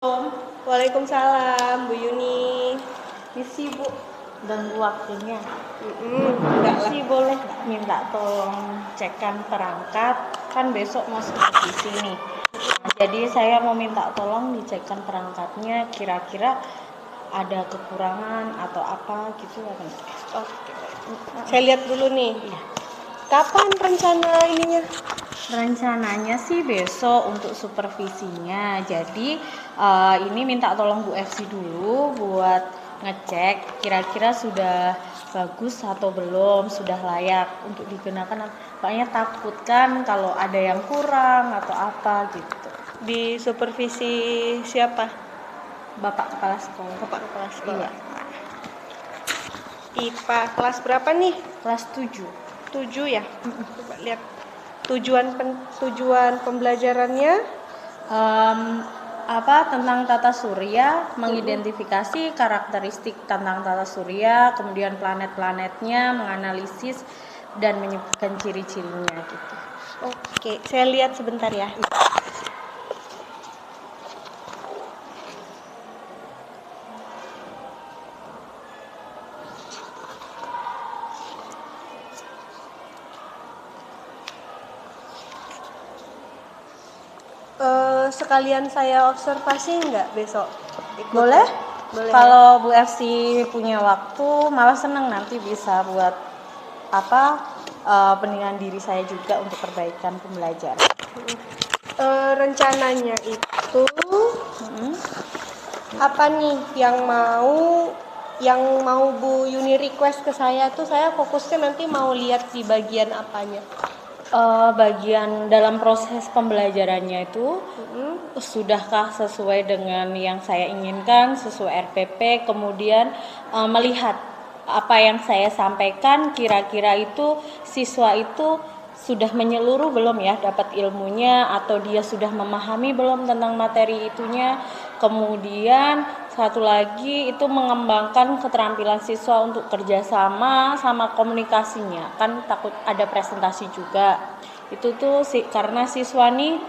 Waalaikumsalam, Bu Yuni. Misi Bu, ganggu waktunya. Enggak lah. Misi boleh nggak minta tolong cekkan perangkat, kan besok mau supervisi nih. Jadi saya mau minta tolong dicekkan perangkatnya, kira-kira ada kekurangan atau apa gitu apa enggak? Oke. Saya lihat dulu nih. Iya. Kapan rencana ininya? Rencananya sih besok untuk supervisinya. Jadi ini minta tolong Bu FC dulu buat ngecek kira-kira sudah bagus atau belum, sudah layak untuk digunakan. Makanya takut kan kalau ada yang kurang atau apa gitu. Di supervisi siapa? Bapak Kepala Sekolah. Bapak Kepala Sekolah. Iya. IPA kelas berapa nih? Kelas 7. 7 ya? Coba lihat. Tujuan pembelajarannya Tentang tata surya, mengidentifikasi karakteristik tentang tata surya, kemudian planet-planetnya, menganalisis dan menyebutkan ciri-cirinya gitu. Oke, saya lihat sebentar ya. Sekalian saya observasi nggak besok? Boleh? Boleh. Kalau Bu FC punya waktu, malah seneng nanti bisa buat penilaian diri saya juga untuk perbaikan pembelajaran. Rencananya itu apa nih yang mau Bu Yuni request ke saya tuh, saya fokusnya nanti mau lihat di bagian apanya? Bagian dalam proses pembelajarannya itu sudahkah sesuai dengan yang saya inginkan, sesuai RPP, kemudian melihat apa yang saya sampaikan kira-kira itu siswa itu sudah menyeluruh belum ya dapat ilmunya, atau dia sudah memahami belum tentang materi itunya. Kemudian satu lagi itu mengembangkan keterampilan siswa untuk kerjasama sama komunikasinya, kan takut ada presentasi juga. Itu tuh karena siswa nih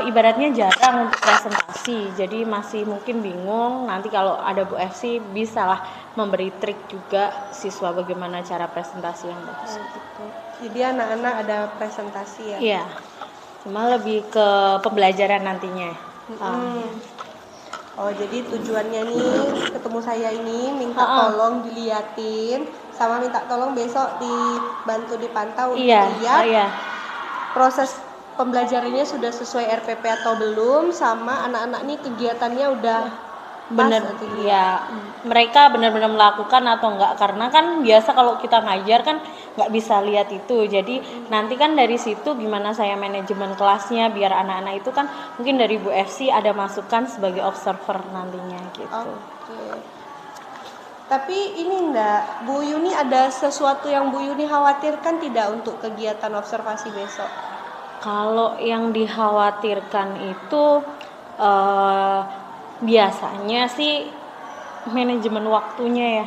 ibaratnya jarang untuk presentasi, jadi masih mungkin bingung. Nanti kalau ada Bu FC bisalah memberi trik juga siswa bagaimana cara presentasi yang bagus gitu. Jadi anak-anak ada presentasi ya? Iya, cuma lebih ke pembelajaran nantinya. Oh, jadi tujuannya nih ketemu saya ini minta tolong diliatin, sama minta tolong besok dibantu dipantau untuk lihat proses pembelajarannya sudah sesuai RPP atau belum, sama anak-anak nih kegiatannya udah bener ya, mereka benar-benar melakukan atau enggak, karena kan biasa kalau kita ngajar kan nggak bisa lihat itu. Jadi nanti kan dari situ gimana saya manajemen kelasnya biar anak-anak itu kan mungkin dari Bu FC ada masukan sebagai observer nantinya gitu. Oke. Tapi ini enggak, Bu Yuni ada sesuatu yang Bu Yuni khawatirkan tidak untuk kegiatan observasi besok? Kalau yang dikhawatirkan itu biasanya sih manajemen waktunya ya.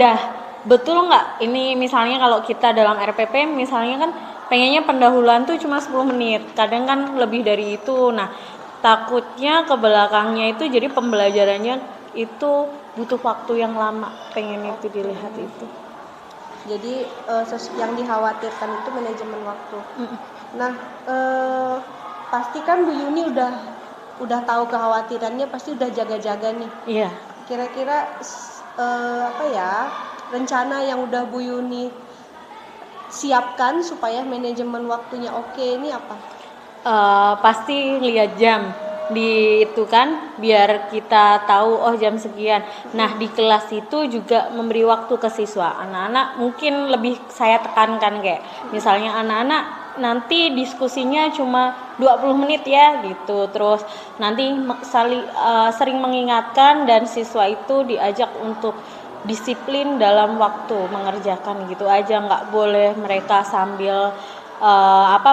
Dah betul nggak ini misalnya kalau kita dalam RPP misalnya kan pengennya pendahuluan tuh cuma 10 menit, kadang kan lebih dari itu. Nah takutnya ke belakangnya itu jadi pembelajarannya itu butuh waktu yang lama, pengen itu dilihat itu. Jadi yang dikhawatirkan itu manajemen waktu. Nah pasti kan Bu Yuni udah tahu kekhawatirannya, pasti udah jaga-jaga nih. Iya. Kira-kira rencana yang udah Bu Yuni siapkan supaya manajemen waktunya oke ini apa? Pasti lihat jam di itu kan biar kita tahu oh jam sekian. Nah di kelas itu juga memberi waktu ke siswa. Anak-anak mungkin lebih saya tekankan kayak misalnya anak-anak nanti diskusinya cuma 20 menit ya gitu. Terus nanti sering mengingatkan dan siswa itu diajak untuk disiplin dalam waktu mengerjakan gitu aja, nggak boleh mereka sambil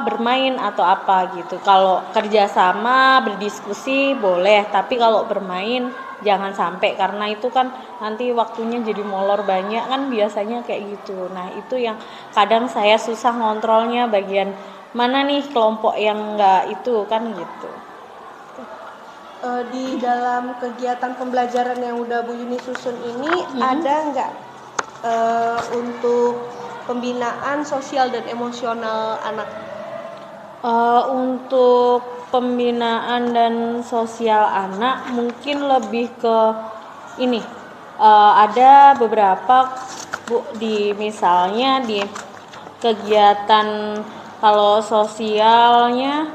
bermain atau apa gitu. Kalau kerjasama berdiskusi boleh, tapi kalau bermain jangan sampai, karena itu kan nanti waktunya jadi molor banyak kan biasanya kayak gitu. Nah itu yang kadang saya susah ngontrolnya, bagian mana nih kelompok yang nggak itu kan gitu. di dalam kegiatan pembelajaran yang udah Bu Yuni susun ini ada nggak untuk pembinaan sosial dan emosional anak? Untuk pembinaan dan sosial anak mungkin lebih ke ini, ada beberapa Bu, misalnya di kegiatan kalau sosialnya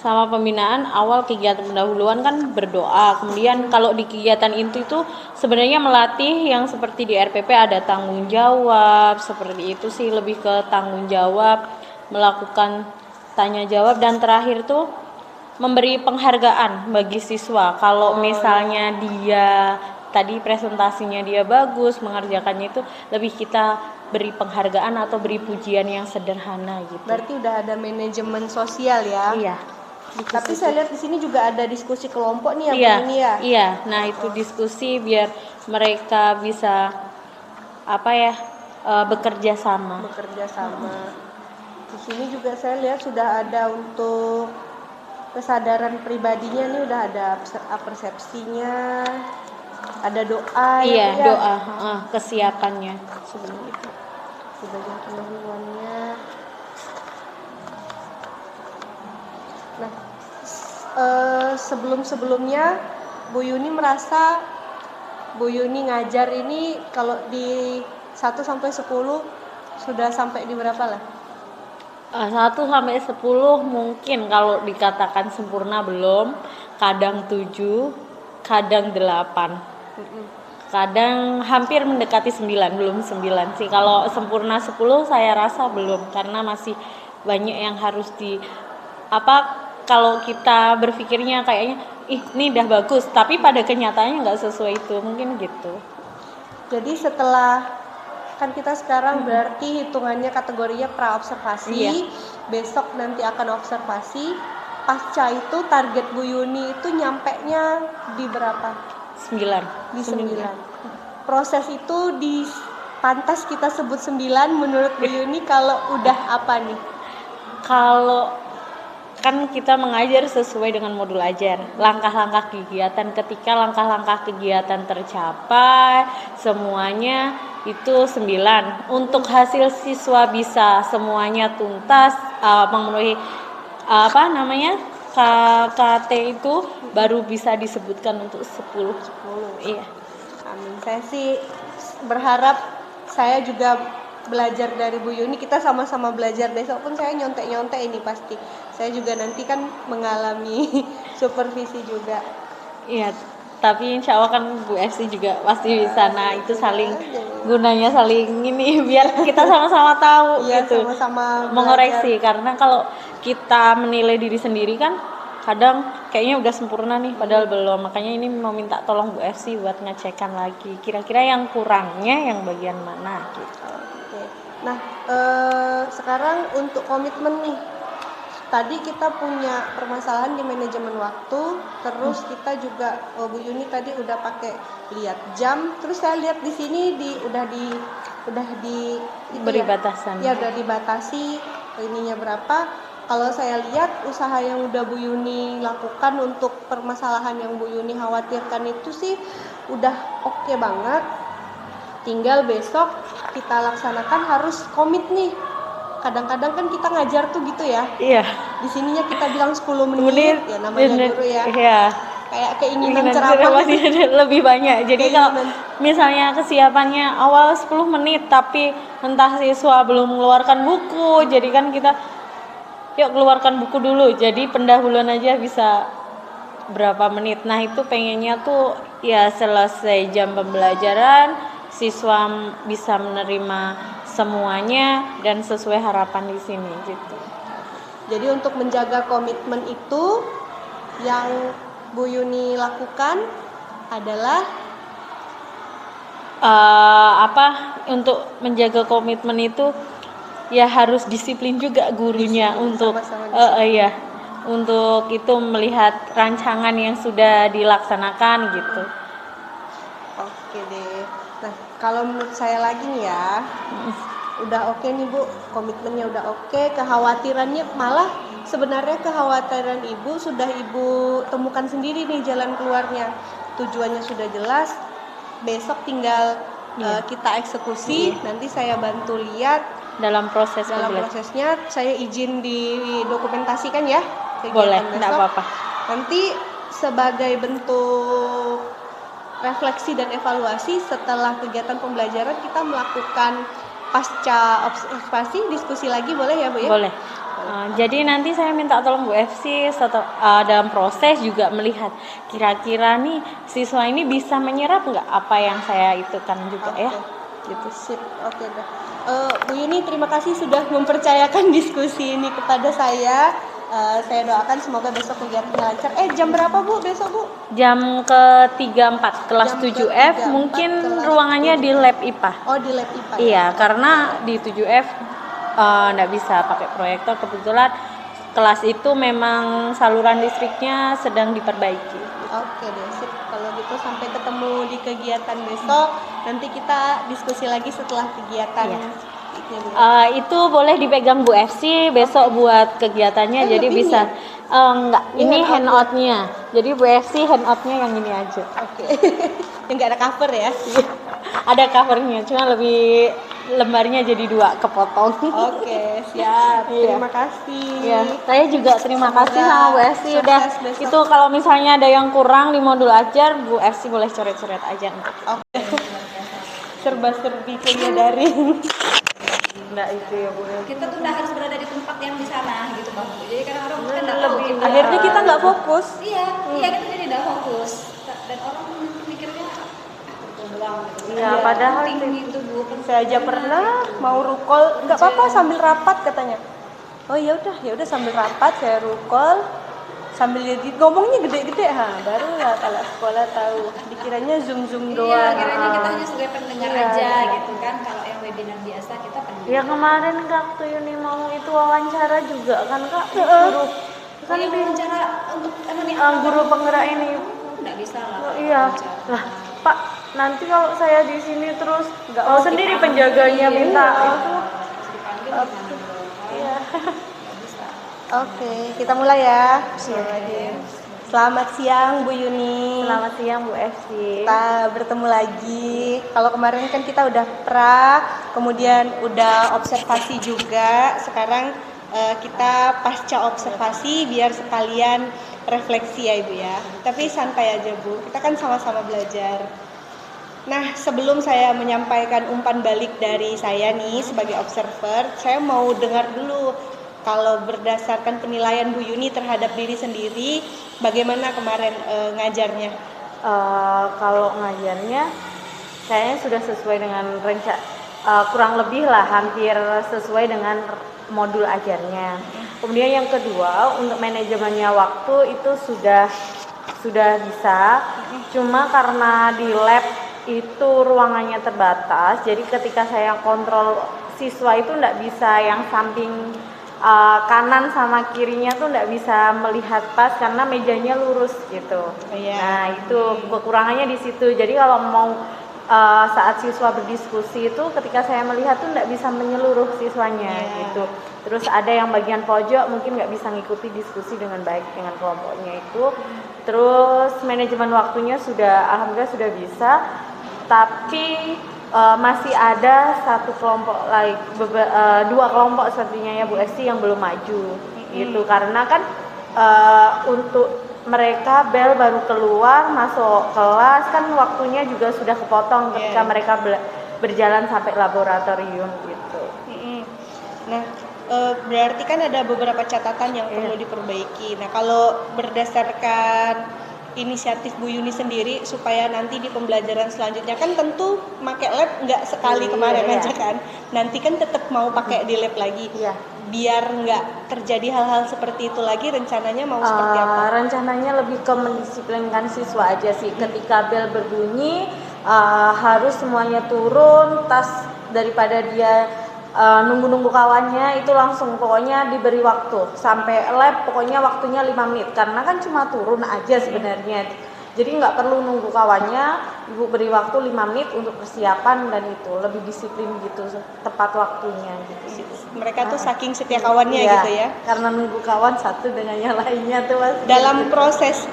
sama pembinaan, awal kegiatan pendahuluan kan berdoa, kemudian kalau di kegiatan itu sebenarnya melatih yang seperti di RPP ada tanggung jawab, seperti itu sih, lebih ke tanggung jawab, melakukan tanya jawab, dan terakhir tuh memberi penghargaan bagi siswa. Kalau misalnya dia tadi presentasinya dia bagus, mengerjakannya itu lebih kita beri penghargaan atau beri pujian yang sederhana gitu. Berarti udah ada manajemen sosial ya? Iya. Tapi saya lihat di sini juga ada diskusi kelompok nih ya, iya, Bu ini ya? Iya, nah itu diskusi biar mereka bisa bekerja sama. Di sini juga saya lihat sudah ada untuk kesadaran pribadinya nih, udah ada persepsinya, ada doa. Iya, ya? Doa, kesiapannya sebelum itu. Sebagian pendahuluannya. Nah, sebelumnya Bu Yuni merasa Bu Yuni ngajar ini kalau di 1 sampai 10 sudah sampai di berapa lah? 1 sampai 10 mungkin kalau dikatakan sempurna belum, kadang 7, kadang 8. Kadang hampir mendekati 9, belum 9 sih. Kalau sempurna 10 saya rasa belum, karena masih banyak yang harus kalau kita berpikirnya kayaknya ini udah bagus, tapi pada kenyataannya nggak sesuai itu, mungkin gitu. Jadi setelah kan kita sekarang berarti hitungannya kategorinya pra-observasi, besok nanti akan observasi, pasca itu target Bu Yuni itu nyampenya di berapa? 9. Di 9. Proses itu pantas kita sebut 9 menurut Bu Yuni kalau udah apa nih? Kalau kan kita mengajar sesuai dengan modul ajar, langkah-langkah kegiatan, ketika langkah-langkah kegiatan tercapai semuanya itu 9. Untuk hasil siswa bisa semuanya tuntas memenuhi KKT itu baru bisa disebutkan untuk 10. Iya. Amin. Saya sih berharap saya juga belajar dari Bu Yuni, kita sama-sama belajar. Besok pun saya nyontek-nyontek ini pasti. Saya juga nanti kan mengalami supervisi juga. Iya, tapi insya Allah kan Bu FC juga pasti di sana. Itu saling gunanya saling ini biar kita sama-sama tahu gitu. Sama-sama mengoreksi, karena kalau kita menilai diri sendiri kan kadang kayaknya udah sempurna nih padahal belum. Makanya ini mau minta tolong Bu FC buat ngecekan lagi kira-kira yang kurangnya yang bagian mana gitu. Nah, sekarang untuk komitmen nih. Tadi kita punya permasalahan di manajemen waktu, terus kita juga Bu Yuni tadi udah pakai lihat jam, terus saya lihat di sini udah di beri batasan. Ya udah dibatasi ininya berapa. Kalau saya lihat usaha yang udah Bu Yuni lakukan untuk permasalahan yang Bu Yuni khawatirkan itu sih udah oke banget. Tinggal besok kita laksanakan, harus komit nih. Kadang-kadang kan kita ngajar tuh gitu ya. Iya. Di sininya kita bilang 10 menit ya namanya guru ya. Iya. Kayak keinginan ceramah lebih banyak. Jadi kalau misalnya kesiapannya awal 10 menit tapi entah siswa belum mengeluarkan buku, jadi kan kita yuk keluarkan buku dulu. Jadi pendahuluan aja bisa berapa menit. Nah, itu pengennya tuh ya selesai jam pembelajaran, siswa bisa menerima semuanya dan sesuai harapan di sini gitu. Jadi untuk menjaga komitmen itu yang Bu Yuni lakukan adalah untuk menjaga komitmen itu ya harus disiplin juga gurunya untuk untuk itu melihat rancangan yang sudah dilaksanakan gitu. Oke deh. Nah, kalau menurut saya lagi nih ya, udah oke nih Bu, komitmennya udah oke, kekhawatirannya malah sebenarnya kekhawatiran ibu sudah ibu temukan sendiri nih jalan keluarnya. Tujuannya sudah jelas. Besok tinggal kita eksekusi. Nanti saya bantu lihat dalam prosesnya. Saya izin didokumentasikan ya. Boleh, enggak apa-apa. Nanti sebagai bentuk refleksi dan evaluasi setelah kegiatan pembelajaran kita melakukan pasca observasi diskusi lagi, boleh ya Bu ya? Boleh. Jadi nanti saya minta tolong Bu FC dalam proses juga melihat kira-kira nih siswa ini bisa menyerap nggak apa yang saya itukan juga ya. Gitu, sip. Oke dah. Bu Yuni, terima kasih sudah mempercayakan diskusi ini kepada saya. Saya doakan semoga besok kegiatannya lancar. Jam berapa Bu besok Bu? Jam ke-3-4 kelas 7F mungkin ruangannya di lab IPA. Oh, di lab IPA. Iya, karena di 7F nggak bisa pakai proyektor, kebetulan kelas itu memang saluran listriknya sedang diperbaiki. Oke deh, sip. Kalau gitu sampai ketemu di kegiatan besok. Nanti kita diskusi lagi setelah kegiatan. Itu boleh dipegang Bu FC besok buat kegiatannya, jadi bisa enggak, ini handoutnya. Jadi Bu FC handoutnya yang ini aja. Oke. Yang nggak ada cover ya? Ada covernya, cuma lebih lembarnya jadi 2 kepotong. Oke, siap. Terima kasih. Ya, saya juga terima kasih sama Bu FC. Udah itu kalau misalnya ada yang kurang di modul ajar, Bu FC boleh coret-coret aja. Oke. Serba-serbi kuliah daring. Enggak itu ya Bu. Kita tuh udah harus berada di tempat yang di sana gitu Bang. Jadi kadang-kadang kan enggak tahu. Akhirnya kita nggak fokus. Iya, kita jadi enggak fokus. Dan orang mikirnya doang gitu. Iya, padahal itu Bu. Saya aja pernah mau rukol, nggak apa-apa sambil rapat katanya. Oh ya udah sambil rapat saya rukol sambil jadi ngomongnya gede-gede baru lah kalau sekolah tahu dikiranya zoom doang. Iya, kiranya kita hanya sebagai pendengar aja gitu kan. Kalau yang webinar biasa kita pendengar. Ya kemarin waktu Yuni mau itu wawancara juga kan Kak, guru kan wawancara untuk guru penggerak ini nggak bisa lah. Iya lah Pak, nanti kalau saya di sini terus nggak mau sendiri penjaganya minta itu. Iya. Oke, kita mulai ya. Selamat siang Bu Yuni. Selamat siang Bu FC. Kita bertemu lagi. Kalau kemarin kan kita udah kemudian udah observasi juga. Sekarang kita pasca observasi biar sekalian refleksi ya Ibu ya. Tapi santai aja Bu, kita kan sama-sama belajar. Nah, sebelum saya menyampaikan umpan balik dari saya nih sebagai observer, saya mau dengar dulu kalau berdasarkan penilaian Bu Yuni terhadap diri sendiri, bagaimana kemarin ngajarnya? Kalau ngajarnya, kayaknya sudah sesuai dengan kurang lebih lah, hampir sesuai dengan modul ajarnya. Kemudian yang kedua, untuk manajemennya waktu itu sudah bisa. Cuma karena di lab itu ruangannya terbatas, jadi ketika saya kontrol siswa itu nggak bisa yang samping kanan sama kirinya tuh nggak bisa melihat pas karena mejanya lurus gitu. Nah itu kekurangannya di situ. Jadi kalau mau saat siswa berdiskusi itu ketika saya melihat tuh nggak bisa menyeluruh siswanya gitu. Terus ada yang bagian pojok mungkin nggak bisa ngikuti diskusi dengan baik dengan kelompoknya itu. Terus manajemen waktunya alhamdulillah sudah bisa. Tapi masih ada satu kelompok lagi, 2 kelompok sepertinya ya Bu Esti yang belum maju gitu karena kan untuk mereka bel baru keluar masuk kelas kan waktunya juga sudah kepotong ketika mereka berjalan sampai laboratorium gitu. Nah berarti kan ada beberapa catatan yang perlu diperbaiki. Nah kalau berdasarkan inisiatif Bu Yuni sendiri supaya nanti di pembelajaran selanjutnya kan tentu pakai lab nggak sekali kemarin aja kan, nanti kan tetap mau pakai di lab lagi biar nggak terjadi hal-hal seperti itu lagi. Rencananya mau seperti apa? Rencananya lebih ke mendisiplinkan siswa aja sih. Ketika bel berbunyi harus semuanya turun, tas daripada dia nunggu-nunggu kawannya itu langsung pokoknya diberi waktu sampai lab pokoknya waktunya 5 menit karena kan cuma turun aja sebenarnya, jadi nggak perlu nunggu kawannya, Ibu beri waktu 5 menit untuk persiapan dan itu lebih disiplin gitu, tepat waktunya gitu. Mereka tuh saking setia kawannya gitu ya. Karena nunggu kawan satu dengan yang lainnya tuh Mas. Dalam proses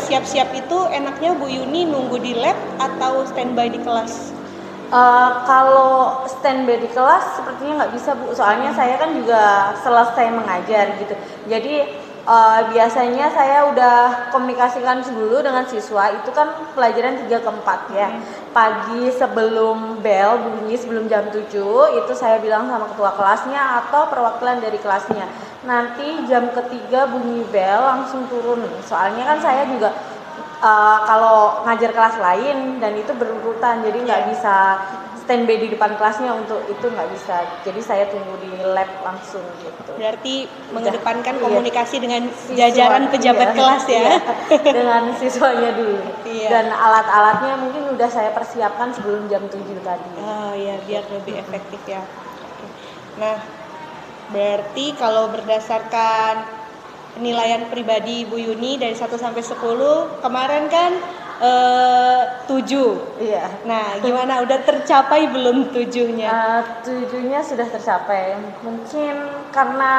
siap-siap itu enaknya Bu Yuni nunggu di lab atau standby di kelas? Kalau standby di kelas sepertinya nggak bisa Bu, soalnya saya kan juga selesai mengajar gitu. Jadi biasanya saya udah komunikasikan dulu dengan siswa, itu kan pelajaran 3 ke 4 ya. Pagi sebelum bel bunyi, sebelum jam 7 itu saya bilang sama ketua kelasnya atau perwakilan dari kelasnya. Nanti jam ketiga bunyi bel langsung turun. Soalnya kan saya juga kalau ngajar kelas lain dan itu berurutan, jadi nggak bisa standby di depan kelasnya, untuk itu nggak bisa. Jadi saya tunggu di lab langsung gitu. Berarti mengedepankan komunikasi dengan jajaran pejabat kelas ya. Dengan siswanya dulu. Dan alat-alatnya mungkin udah saya persiapkan sebelum jam 7 tadi. Oh iya, biar lebih efektif ya. Nah, berarti kalau berdasarkan penilaian pribadi Bu Yuni dari 1 sampai 10, kemarin kan 7. Iya. Nah, gimana? Udah tercapai belum 7-nya? 7-nya sudah tercapai. Mungkin karena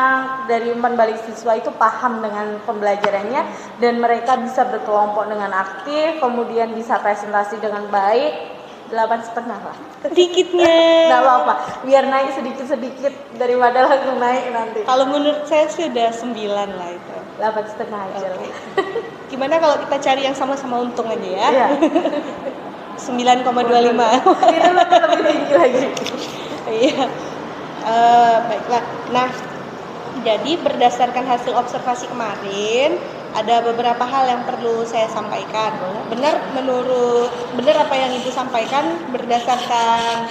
dari umpan balik siswa itu paham dengan pembelajarannya dan mereka bisa berkelompok dengan aktif, kemudian bisa presentasi dengan baik. 8,5 lah. Sedikitnya. Nggak apa-apa, biar naik sedikit-sedikit daripada langsung naik nanti. Kalau menurut saya sudah 9 lah itu. 8,5 aja. Okay. Gimana kalau kita cari yang sama-sama untung aja ya? Iya. 9,25. Itu lebih tinggi lagi. Iya. Baiklah. Nah, jadi berdasarkan hasil observasi kemarin, ada beberapa hal yang perlu saya sampaikan. Benar apa yang Ibu sampaikan berdasarkan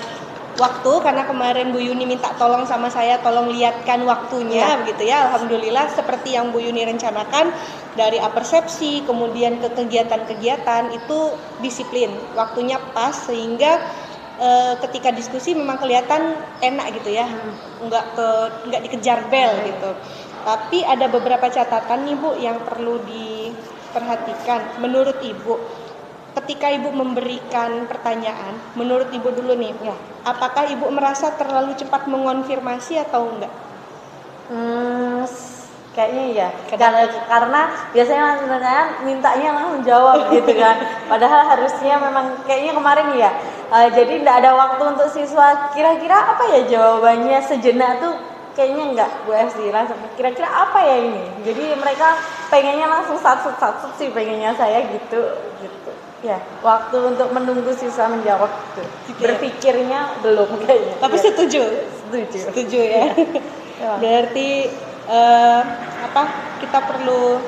waktu, karena kemarin Bu Yuni minta tolong sama saya, tolong lihatkan waktunya begitu ya. Alhamdulillah seperti yang Bu Yuni rencanakan, dari apersepsi kemudian ke kegiatan-kegiatan itu disiplin, waktunya pas sehingga ketika diskusi memang kelihatan enak gitu ya, nggak dikejar bel gitu. Tapi ada beberapa catatan nih Bu yang perlu diperhatikan. Menurut Ibu, ketika Ibu memberikan pertanyaan, menurut Ibu dulu nih, apakah Ibu merasa terlalu cepat mengonfirmasi atau enggak? Kayaknya iya. Karena biasanya langsung mintanya langsung jawab gitu kan. Padahal harusnya memang kayaknya kemarin ya. Jadi tidak ada waktu untuk siswa kira-kira apa ya jawabannya, sejenak tuh kayaknya enggak Bu Esti, langsung kira-kira apa ya ini. Jadi mereka pengennya langsung satu sih, pengennya saya gitu. Ya, waktu untuk menunggu siswa menjawab gitu. Berpikirnya belum kayaknya. Tapi setuju ya. Berarti kita perlu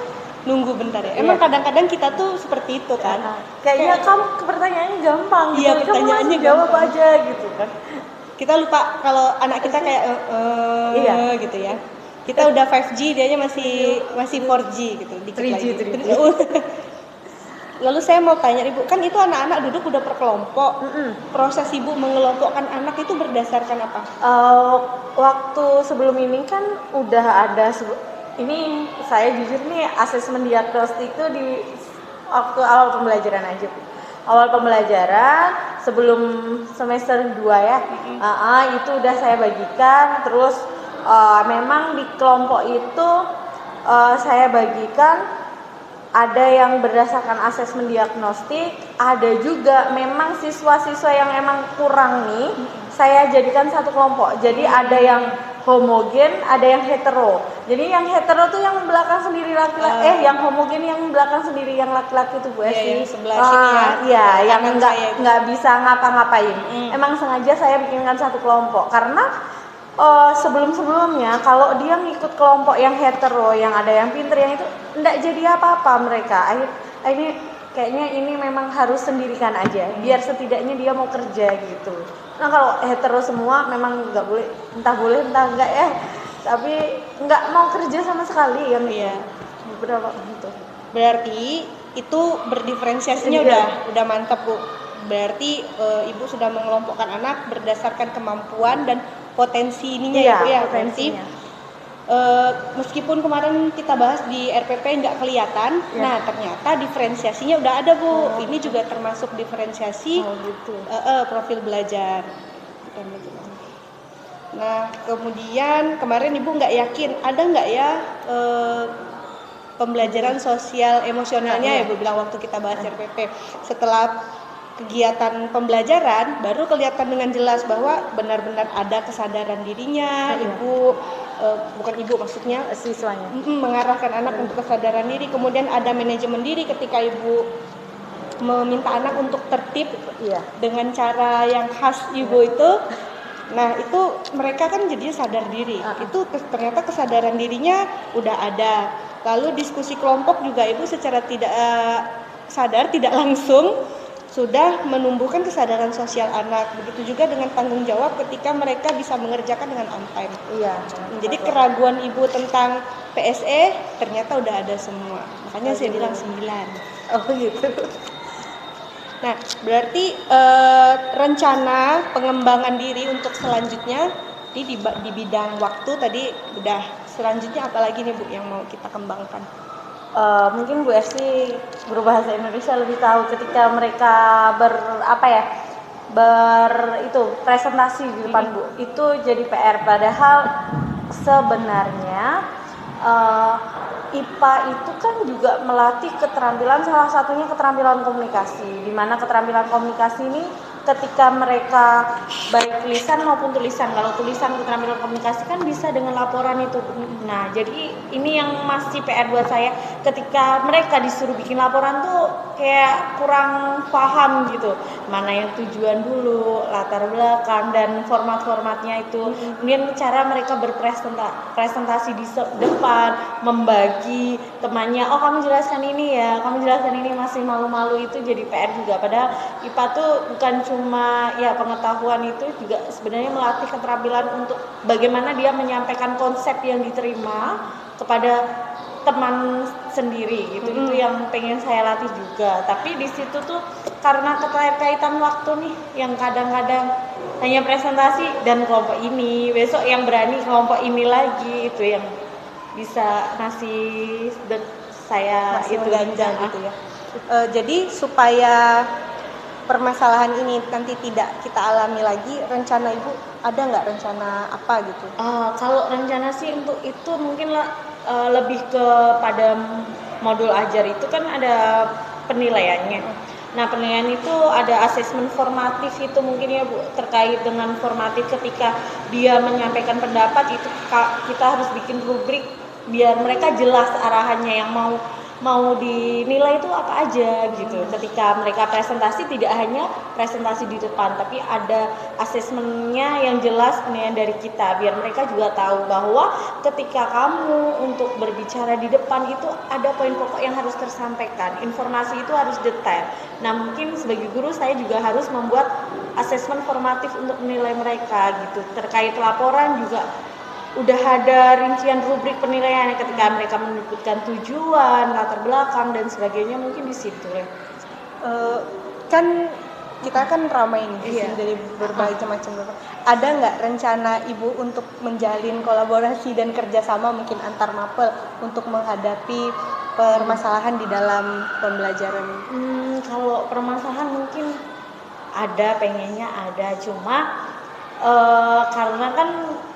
nunggu bentar ya. Emang kadang-kadang kita tuh seperti itu kan. Kayaknya kamu pertanyaannya gampang gitu. Iya, pertanyaannya kamu jawab aja gitu kan. Kita lupa kalau anak kita kayak gitu ya. Kita udah 5G, dianya masih 4G gitu, dikit 3G. Lalu saya mau tanya Ibu, kan itu anak-anak duduk udah per kelompok. Proses Ibu mengelompokkan anak itu berdasarkan apa? Waktu sebelum ini kan udah ada ini saya jujur nih, asesmen diagnostik itu di waktu awal pembelajaran aja. Awal pembelajaran sebelum semester 2 ya. Itu udah saya bagikan. Terus memang di kelompok itu saya bagikan, ada yang berdasarkan asesmen diagnostik, ada juga memang siswa-siswa yang emang kurang nih, saya jadikan satu kelompok. Jadi ada yang homogen, ada yang hetero. Jadi yang hetero tuh yang belakang sendiri laki-laki, yang homogen yang belakang sendiri yang laki-laki tuh Bu Esti. Yang sebelah sini ya. Iya, yang nggak bisa ngapa-ngapain. Emang sengaja saya bikinkan satu kelompok karena sebelum-sebelumnya kalau dia ngikut kelompok yang hetero, yang ada yang pinter, yang itu enggak jadi apa-apa mereka. Ini kayaknya ini memang harus sendirikan aja, biar setidaknya dia mau kerja gitu. Nah kalau hetero semua memang nggak boleh, entah enggak ya, tapi nggak mau kerja sama sekali yang beberapa gitu. Berarti itu berdiferensiasinya udah mantap Bu. Berarti Ibu sudah mengelompokkan anak berdasarkan kemampuan dan potensi ininya ya Bu ya. Potensinya. meskipun kemarin kita bahas di RPP nggak kelihatan, nah ternyata diferensiasinya udah ada Bu. Ini juga termasuk diferensiasi profil belajar. Nah kemudian kemarin Ibu nggak yakin ada nggak ya pembelajaran sosial emosionalnya ya Bu bilang waktu kita bahas RPP. Setelah kegiatan pembelajaran baru kelihatan dengan jelas bahwa benar-benar ada kesadaran dirinya, ibu bukan ibu maksudnya siswanya mengarahkan anak untuk kesadaran diri, kemudian ada manajemen diri ketika ibu meminta anak untuk tertib dengan cara yang khas ibu itu. Nah itu mereka kan jadi sadar diri, itu ternyata kesadaran dirinya udah ada. Lalu diskusi kelompok juga ibu secara tidak sadar, tidak langsung sudah menumbuhkan kesadaran sosial anak. Begitu juga dengan tanggung jawab ketika mereka bisa mengerjakan dengan on time. Jadi keraguan ibu tentang PSE ternyata udah ada semua. Makanya saya bilang 9. Oh gitu. Nah, berarti rencana pengembangan diri untuk selanjutnya di bidang waktu tadi udah. Selanjutnya apalagi nih Bu yang mau kita kembangkan? Mungkin Bu Esti guru bahasa Indonesia lebih tahu ketika mereka presentasi di depan Bu itu jadi PR, padahal sebenarnya IPA itu kan juga melatih keterampilan, salah satunya keterampilan komunikasi, di mana keterampilan komunikasi ini ketika mereka baik tulisan maupun tulisan. Kalau tulisan keterampilan komunikasi kan bisa dengan laporan itu. Nah, jadi ini yang masih PR buat saya ketika mereka disuruh bikin laporan tuh kayak kurang paham gitu. Mana yang tujuan dulu, latar belakang dan format-formatnya itu. Kemudian cara mereka berpresentasi di depan, membagi temannya, oh kamu jelaskan ini ya, kamu jelaskan ini, masih malu-malu, itu jadi PR juga. Padahal IPA tuh bukan cuma ya pengetahuan, itu juga sebenarnya melatih keterampilan untuk bagaimana dia menyampaikan konsep yang diterima kepada teman sendiri gitu. Itu yang pengen saya latih juga. Tapi di situ tuh karena keterkaitan waktu nih yang kadang-kadang hanya presentasi dan kelompok ini, besok yang berani kelompok ini lagi, itu yang bisa ngasih saya masih itu ganjal gitu ya. Jadi supaya permasalahan ini nanti tidak kita alami lagi, rencana Ibu ada nggak rencana apa gitu? Kalau rencana sih untuk itu mungkin lebih kepada modul ajar itu kan ada penilaiannya. Nah, penilaian itu ada asesmen formatif itu mungkin ya Bu, terkait dengan formatif ketika dia menyampaikan pendapat itu kita harus bikin rubrik biar mereka jelas arahannya, yang mau dinilai itu apa aja gitu. Ketika mereka presentasi tidak hanya presentasi di depan, tapi ada asesmennya yang jelas penilaian dari kita, biar mereka juga tahu bahwa ketika kamu untuk berbicara di depan itu ada poin pokok yang harus tersampaikan, informasi itu harus detail. Nah, mungkin sebagai guru saya juga harus membuat asesmen formatif untuk menilai mereka gitu. Terkait laporan juga udah ada rincian rubrik penilaian ketika mereka menyebutkan tujuan, latar belakang dan sebagainya, mungkin di situ ya. Kan kita kan ramai nih dari berbagai macam. Ada nggak rencana Ibu untuk menjalin kolaborasi dan kerjasama mungkin antar mapel untuk menghadapi permasalahan di dalam pembelajaran? Kalau permasalahan mungkin ada, pengennya ada, cuma karena kan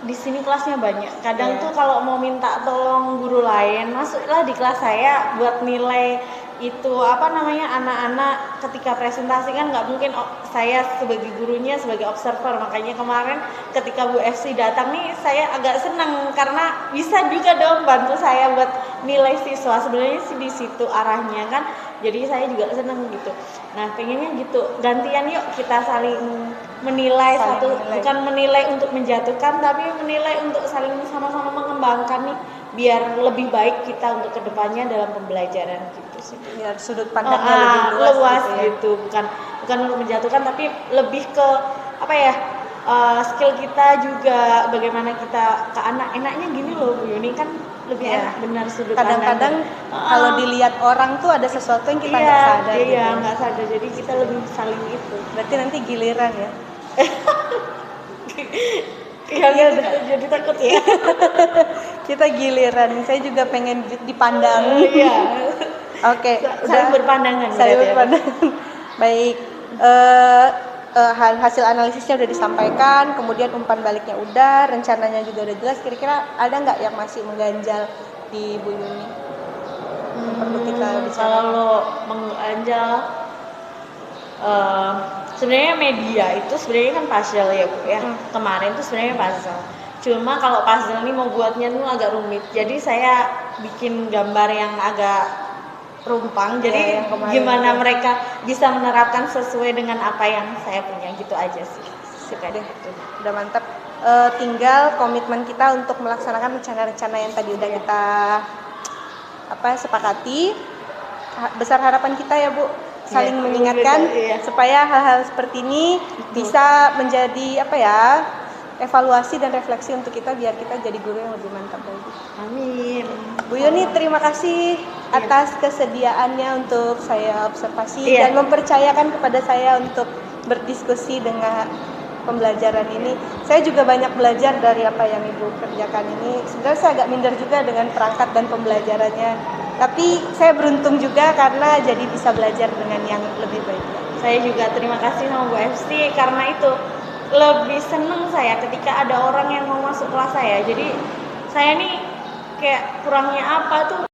di sini kelasnya banyak. Kadang tuh kalau mau minta tolong guru lain, masuklah di kelas saya buat nilai itu anak-anak ketika presentasi, kan nggak mungkin saya sebagai gurunya sebagai observer. Makanya kemarin ketika Bu FC datang nih, saya agak senang karena bisa juga dong bantu saya buat nilai siswa. Sebenarnya sih di situ arahnya kan. Jadi saya juga senang gitu. Nah, pengennya gitu, gantian yuk kita saling menilai, bukan menilai untuk menjatuhkan, tapi menilai untuk saling sama-sama mengembangkan nih, biar lebih baik kita untuk kedepannya dalam pembelajaran gitu sih. Biar sudut pandangnya lebih luas gitu, bukan untuk menjatuhkan, tapi lebih ke skill kita juga, bagaimana kita ke anak, enaknya gini loh Bu Yuni, kan lebih enak, benar sudut pandang. Kadang-kadang kalau dilihat orang tuh ada sesuatu yang kita nggak sadar. Iya, nggak sadar. Jadi kita lebih saling itu. Berarti nanti giliran ya. Iya, jadi takut ya. Kita giliran. Saya juga pengen dipandang. Iya. Oke, Saling berpandangan. Saya berarti ya. berpandangan. Baik. Hasil analisisnya udah disampaikan, kemudian umpan baliknya udah, rencananya juga udah jelas. Kira-kira ada nggak yang masih mengganjal di Bu Yuni? Perlu kita bicara. Kalau mengganjal, sebenarnya media itu sebenarnya kan puzzle ya Bu ya. Kemarin tuh sebenarnya puzzle. Cuma kalau puzzle ini mau buatnya tuh agak rumit. Jadi saya bikin gambar yang agak rumpang. Jadi gimana mereka bisa menerapkan sesuai dengan apa yang saya punya, gitu aja sih. Sudah deh, udah mantap. Tinggal komitmen kita untuk melaksanakan rencana-rencana yang tadi udah kita sepakati. Besar harapan kita ya Bu, saling mengingatkan supaya hal-hal seperti ini bisa menjadi evaluasi dan refleksi untuk kita, biar kita jadi guru yang lebih mantap lagi. Amin. Bu Yuni, terima kasih atas kesediaannya untuk saya observasi dan mempercayakan kepada saya untuk berdiskusi dengan pembelajaran ini. Saya juga banyak belajar dari apa yang Ibu kerjakan ini. Sebenarnya saya agak minder juga dengan perangkat dan pembelajarannya, tapi saya beruntung juga karena jadi bisa belajar dengan yang lebih baik. Saya juga terima kasih sama Bu FC, karena itu lebih seneng saya ketika ada orang yang mau masuk kelas saya. Jadi saya nih kayak kurangnya apa tuh